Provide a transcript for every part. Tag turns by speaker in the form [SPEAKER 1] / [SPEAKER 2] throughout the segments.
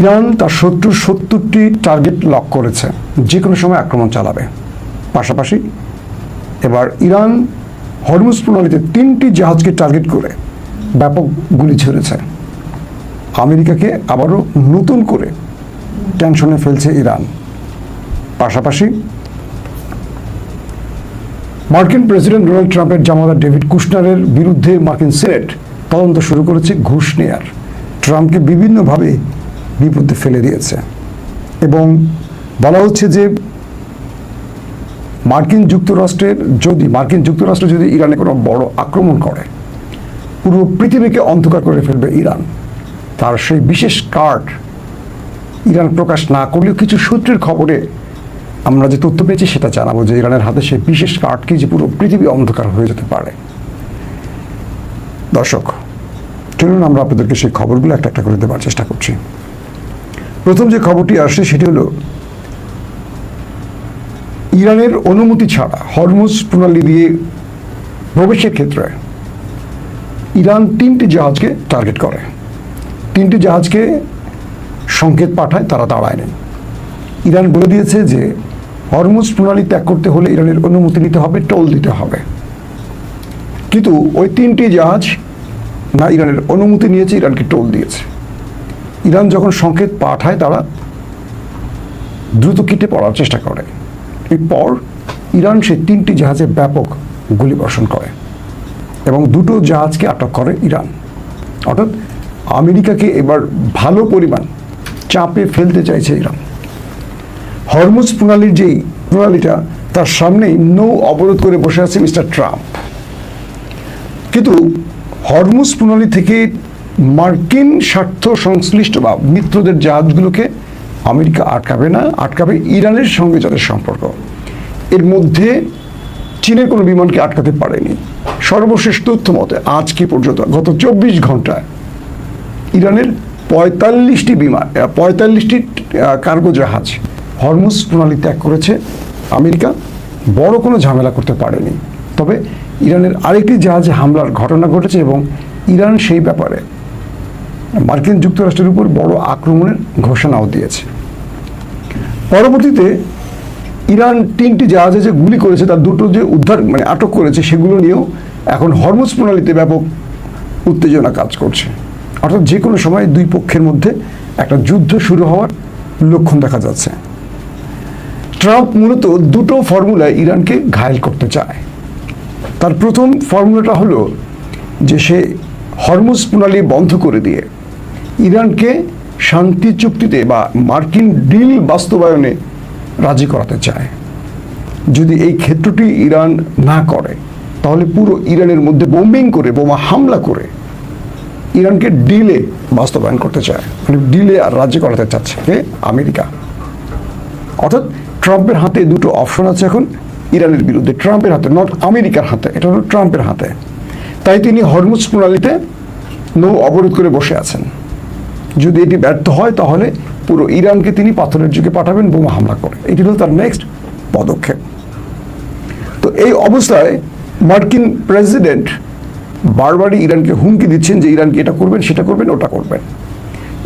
[SPEAKER 1] Iran তার শত্রুর ৭০টি টার্গেট লক করেছে, যে কোনো সময় আক্রমণ চালাবে। পাশাপাশি এবার ইরান হরমুজ প্রণালীতে ৩টি জাহাজকে টার্গেট করে ব্যাপক গুলি ছুড়েছে। আমেরিকাকে আবারও নতুন করে টেনশনে ফেলছে ইরান। পাশাপাশি মার্কিন প্রেসিডেন্ট ডোনাল্ড ট্রাম্পের জামাতা ডেভিড কুশনারের বিরুদ্ধে মার্কিন সিনেট তদন্ত শুরু করেছে ঘুষ নেয়ার। ট্রাম্পকে বিভিন্নভাবে বিপদে ফেলে দিয়েছে এবং বলা হচ্ছে যে মার্কিন যুক্তরাষ্ট্র যদি ইরানে কোনো বড় আক্রমণ করে, পুরো পৃথিবীকে অন্ধকার করে ফেলবে ইরান। তার সেই বিশেষ কার্ড ইরান প্রকাশ না করলেও কিছু সূত্রের খবরে আমরা যে তথ্য পেয়েছি সেটা জানাবো যে ইরানের হাতে সেই বিশেষ কার্ডকে যে পুরো পৃথিবী অন্ধকার হয়ে যেতে পারে। দর্শক চলুন আমরা আপনাদেরকে সেই খবরগুলো একটা একটা করে দেওয়ার চেষ্টা করছি। প্রথম যে খবরটি আসছে সেটি হলো ইরানের অনুমতি ছাড়া হরমুজ প্রণালী দিয়ে প্রবেশের ক্ষেত্রে ইরান ৩টি জাহাজকে টার্গেট করে, ৩টি জাহাজকে সংকেত পাঠায়, তারা দাঁড়ায় নেই। ইরান বলে দিয়েছে যে হরমুজ প্রণালী ত্যাগ করতে হলে ইরানের অনুমতি নিতে হবে, টোল দিতে হবে। কিন্তু ওই 3টি জাহাজ না ইরানের অনুমতি নিয়েছে, ইরানকে টোল দিয়েছে। ইরান যখন সংকেত পাঠায় তারা দ্রুত কেটে পড়ার চেষ্টা করে। এরপর ইরান সেই 3টি জাহাজে ব্যাপক গুলিবর্ষণ করে এবং 2টো জাহাজকে আটক করে ইরান। অর্থাৎ আমেরিকাকে এবার ভালো পরিমাণ চাপে ফেলতে চাইছে ইরান। হরমুজ প্রণালীর যেই প্রণালীটা, তার সামনেই নৌ অবরোধ করে বসে আছে মিস্টার ট্রাম্প। কিন্তু হরমুজ প্রণালী থেকে মার্কিন স্বার্থ সংশ্লিষ্ট বা মিত্রদের জাহাজগুলোকে আমেরিকা আটকাবে না, আটকাবে ইরানের সঙ্গে যাদের সম্পর্ক। এর মধ্যে চীনের কোনো বিমানকে আটকাতে পারেনি। সর্বশেষ তথ্য মতে আজকে পর্যন্ত গত 24 ঘন্টায় ইরানের 45টি কার্গো জাহাজ হরমুজ প্রণালী ত্যাগ করেছে। আমেরিকা বড় কোনো ঝামেলা করতে পারেনি। তবে ইরানের আরেকটি জাহাজে হামলার ঘটনা ঘটেছে এবং ইরান সেই ব্যাপারে মার্কিন যুক্তরাষ্ট্রের উপর বড় আক্রমণের ঘোষণাও দিয়েছে। পরবর্তীতে ইরান 3টি জাহাজে যে গুলি করেছে তার 2টো যে আটক করেছে সেগুলো নিয়েও এখন হরমুজ প্রণালীতে ব্যাপক উত্তেজনা কাজ করছে। অর্থাৎ যে কোনো সময় দুই পক্ষের মধ্যে একটা যুদ্ধ শুরু হওয়ার লক্ষণ দেখা যাচ্ছে। ট্রাম্প মূলত 2টো ফর্মুলায় ইরানকে ঘায়েল করতে চায়। তার প্রথম ফর্মুলাটা হলো যে সে হরমুজ প্রণালী বন্ধ করে দিয়ে ইরানকে শান্তি চুক্তিতে বা মার্কিন ডিল বাস্তবায়নে রাজি করাতে চায়। যদি এই ক্ষেত্রটি ইরান না করে তাহলে পুরো ইরানের মধ্যে বোম্বিং করে, বোমা হামলা করে ইরানকে ডিলে বাস্তবায়ন করতে চায়, মানে ডিলে আর রাজি করাতে চাচ্ছে আমেরিকা। অর্থাৎ ট্রাম্পের হাতে 2টো অপশন আছে এখন ইরানের বিরুদ্ধে, ট্রাম্পের হাতে, নট আমেরিকার হাতে, এটা হলো ট্রাম্পের হাতে। তাই তিনি হরমুজ প্রণালীতে নৌ অবরোধ করে বসে আছেন। যদি এটি ব্যর্থ হয় তাহলে পুরো ইরানকে তিনি পাথরের যুগে পাঠাবেন বোমা হামলা করে। এটি হলো তার নেক্সট পদক্ষেপ। তো এই অবস্থায় মার্কিন প্রেসিডেন্ট বারবারই ইরানকে হুমকি দিচ্ছেন যে ইরানকে এটা করবেন, সেটা করবেন, ওটা করবেন।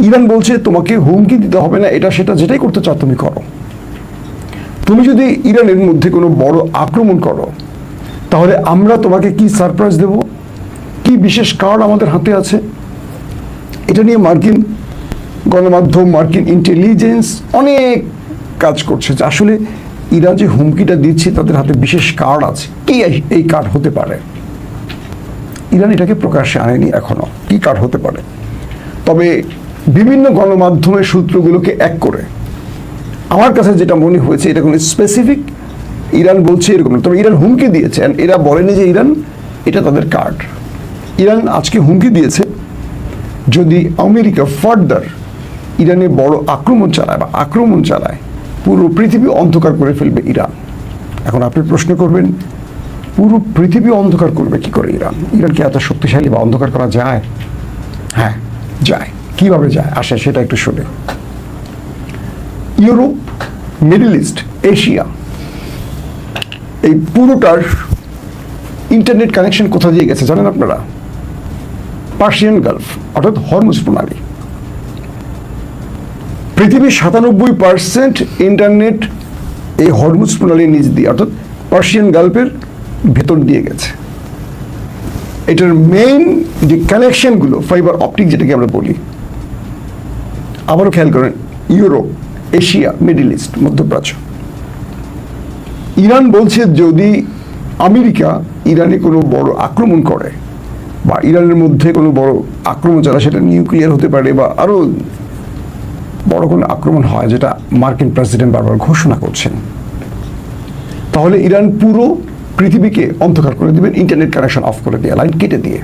[SPEAKER 1] ইরান বলছে তোমাকে হুমকি দিতে হবে না, এটা সেটা যেটাই করতে চাও তুমি করো। তুমি যদি ইরানের মধ্যে কোনো বড় আক্রমণ করো তাহলে আমরা তোমাকে কি সারপ্রাইজ দেব, কি বিশেষ কার্ড আমাদের হাতে আছে। এটা নিয়ে মার্কিন গণমাধ্যম, মার্কিন ইন্টেলিজেন্স অনেক কাজ করছে যে আসলে ইরান যে হুমকিটা দিচ্ছে তাদের হাতে বিশেষ কার্ড আছে। কি এই কার্ড হতে পারে? ইরান এটাকে প্রকাশ্যে আনেনি এখনো, কি কার্ড হতে পারে। তবে বিভিন্ন গণমাধ্যমের সূত্রগুলোকে এক করে আমার কাছে যেটা মনে হয়েছে, এটা কোনো স্পেসিফিক ইরান বলছে এরকম না। তবে ইরান হুমকি দিয়েছে, এরা বলেনি যে ইরান এটা তাদের কার্ড। ইরান আজকে হুমকি দিয়েছে যদি আমেরিকা ফার্দার ইরানে বড় আক্রমণ চালায় পুরো পৃথিবী অন্ধকার করে ফেলবে ইরান। এখন আপনি প্রশ্ন করবেন পুরো পৃথিবী অন্ধকার করবে কি করে ইরান? ইরান কি এত শক্তিশালী বা অন্ধকার করা যায়? হ্যাঁ যায়। কিভাবে যায় আসে সেটা একটু শুনে। ইউরোপ, মিডল ইস্ট, এশিয়া, এই পুরোটার ইন্টারনেট কানেকশন কোথা দিয়ে গেছে জানেন আপনারা? পার্সিয়ান গালফ, অর্থাৎ হরমুজ প্রণালী। পৃথিবীর 97% ইন্টারনেট এই হরমুজ প্রণালীর নিচ দিয়ে অর্থাৎ পার্সিয়ান গালফের ভেতর দিয়ে গেছে। এটার মেইন যে কানেকশনগুলো ফাইবার অপটিক যেটাকে আমরা বলি, আবারও খেয়াল করেন, ইউরোপ, এশিয়া, মিডল ইস্ট, মধ্যপ্রাচ্য। ইরান বলছে যদি আমেরিকা ইরানে কোনো বড় আক্রমণ করে বা ইরানের মধ্যে কোনো বড় আক্রমণ চালায়, সেটা নিউক্লিয়ার হতে পারে বা আরও বড় কোনো আক্রমণ হয়, যেটা মার্কিন প্রেসিডেন্ট বারবার ঘোষণা করছেন, তাহলে ইরান পুরো পৃথিবীকে অন্ধকার করে দেবেন, ইন্টারনেট কানেকশন অফ করে দিয়ে, লাইন কেটে দিয়ে।